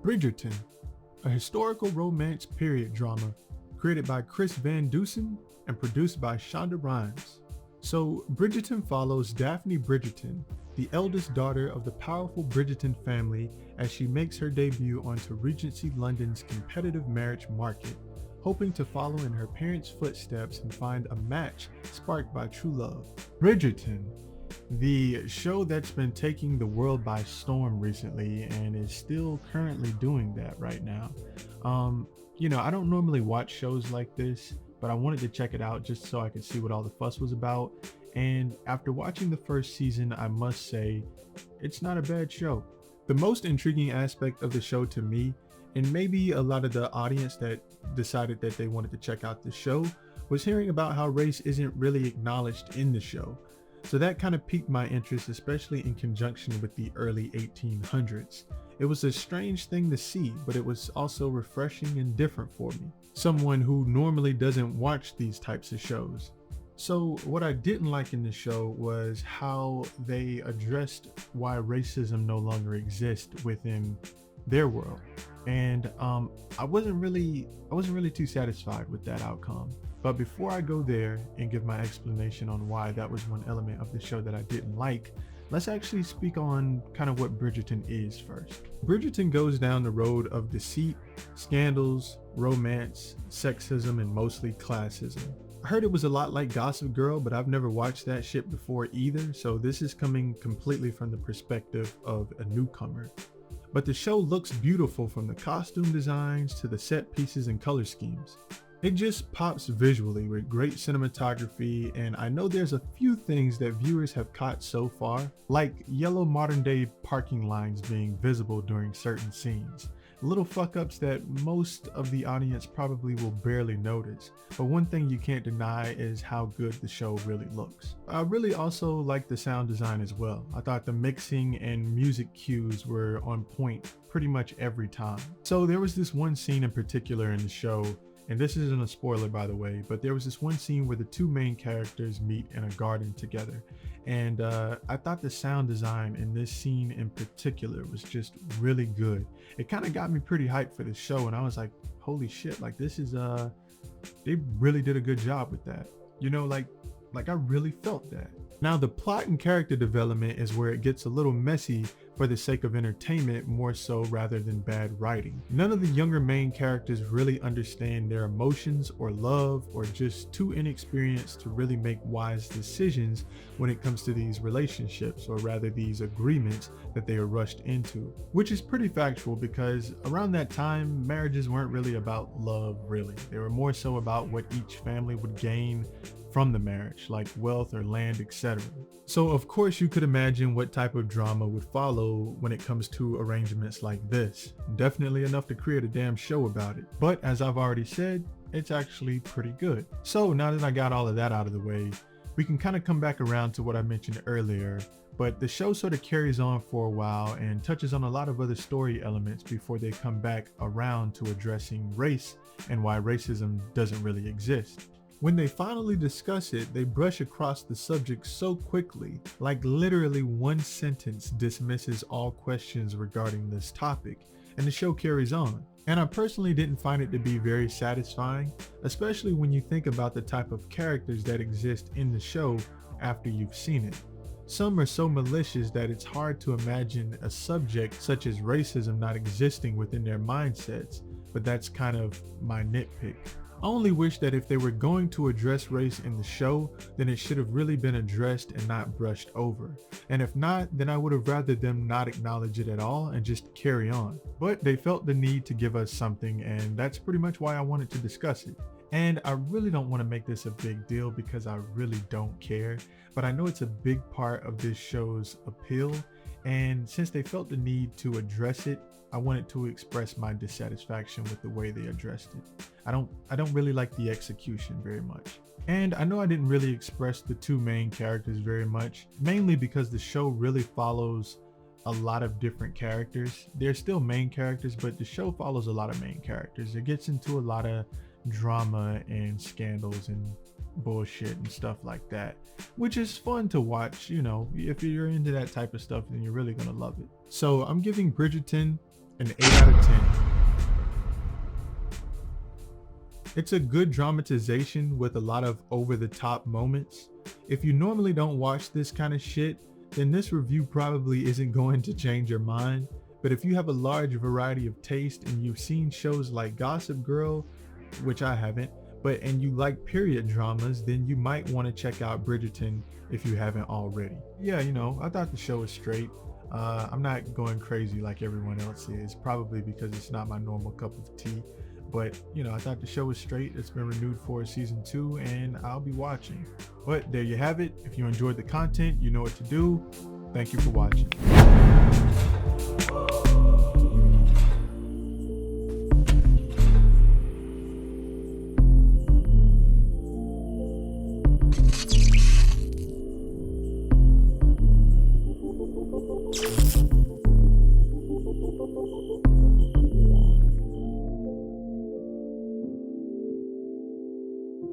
Bridgerton, a historical romance period drama created by Dusen and produced by Shonda Rhimes. So, Bridgerton follows Daphne Bridgerton, the eldest daughter of the powerful Bridgerton family, as she makes her debut onto Regency London's competitive marriage market, hoping to follow in her parents' footsteps and find a match sparked by true love. Bridgerton, the show that's been taking the world by storm recently and is still currently doing that right now. I don't normally watch shows like this, but I wanted to check it out just so I could see what all the fuss was about. And after watching the first season, I must say, it's not a bad show. The most intriguing aspect of the show to me, and maybe a lot of the audience that decided that they wanted to check out the show, was hearing about how race isn't really acknowledged in the show. So that kind of piqued my interest, especially in conjunction with the early 1800s. It was a strange thing to see, but it was also refreshing and different for me, someone who normally doesn't watch these types of shows. So what I didn't like in the show was how they addressed why racism no longer exists within their world. And I wasn't really too satisfied with that outcome. But before I go there and give my explanation on why that was one element of the show that I didn't like, let's actually speak on kind of what Bridgerton is first. Bridgerton goes down the road of deceit, scandals, romance, sexism, and mostly classism. I heard it was a lot like Gossip Girl, but I've never watched that shit before either, so this is coming completely from the perspective of a newcomer. But the show looks beautiful, from the costume designs to the set pieces and color schemes. It just pops visually with great cinematography, and I know there's a few things that viewers have caught so far, like yellow modern day parking lines being visible during certain scenes. Little fuck ups that most of the audience probably will barely notice, but one thing you can't deny is how good the show really looks. I really also like the sound design as well. I thought the mixing and music cues were on point pretty much every time. So there was this one scene in particular in the show, and this isn't a spoiler by the way, but there was this one scene where the two main characters meet in a garden together. And I thought the sound design in this scene in particular was just really good. It kind of got me pretty hyped for the show, and I was like, holy shit, like this is, they really did a good job with that. Like I really felt that. Now the plot and character development is where it gets a little messy for the sake of entertainment more so rather than bad writing. None of the younger main characters really understand their emotions or love, or just too inexperienced to really make wise decisions when it comes to these relationships, or rather these agreements that they are rushed into. Which is pretty factual, because around that time, marriages weren't really about love really. They were more so about what each family would gain from the marriage, like wealth or land, etc. So of course you could imagine what type of drama would follow when it comes to arrangements like this. Definitely enough to create a damn show about it. But as I've already said, it's actually pretty good. So now that I got all of that out of the way, we can kind of come back around to what I mentioned earlier, but the show sort of carries on for a while and touches on a lot of other story elements before they come back around to addressing race and why racism doesn't really exist. When they finally discuss it, they brush across the subject so quickly, like literally one sentence dismisses all questions regarding this topic, and the show carries on. And I personally didn't find it to be very satisfying, especially when you think about the type of characters that exist in the show after you've seen it. Some are so malicious that it's hard to imagine a subject such as racism not existing within their mindsets, but that's kind of my nitpick. I only wish that if they were going to address race in the show, then it should have really been addressed and not brushed over. And if not, then I would have rather them not acknowledge it at all and just carry on. But they felt the need to give us something, and that's pretty much why I wanted to discuss it. And I really don't want to make this a big deal because I really don't care, but I know it's a big part of this show's appeal, and since they felt the need to address it, I wanted to express my dissatisfaction with the way they addressed it. I don't really like the execution very much. And I know I didn't really express the two main characters very much, mainly because the show really follows a lot of different characters. They're still main characters, but the show follows a lot of main characters. It gets into a lot of drama and scandals and bullshit and stuff like that, which is fun to watch. You know, if you're into that type of stuff, then you're really gonna love it. So I'm giving Bridgerton an 8 out of 10. It's a good dramatization with a lot of over-the-top moments. If you normally don't watch this kind of shit, then this review probably isn't going to change your mind. But if you have a large variety of taste and you've seen shows like Gossip Girl, which I haven't, and you like period dramas, then you might want to check out Bridgerton if you haven't already. Yeah, you know, I thought the show was straight. I'm not going crazy like everyone else is, probably because it's not my normal cup of tea. But, you know, I thought the show was straight. It's been renewed for season 2 and I'll be watching. But there you have it. If you enjoyed the content, you know what to do. Thank you for watching.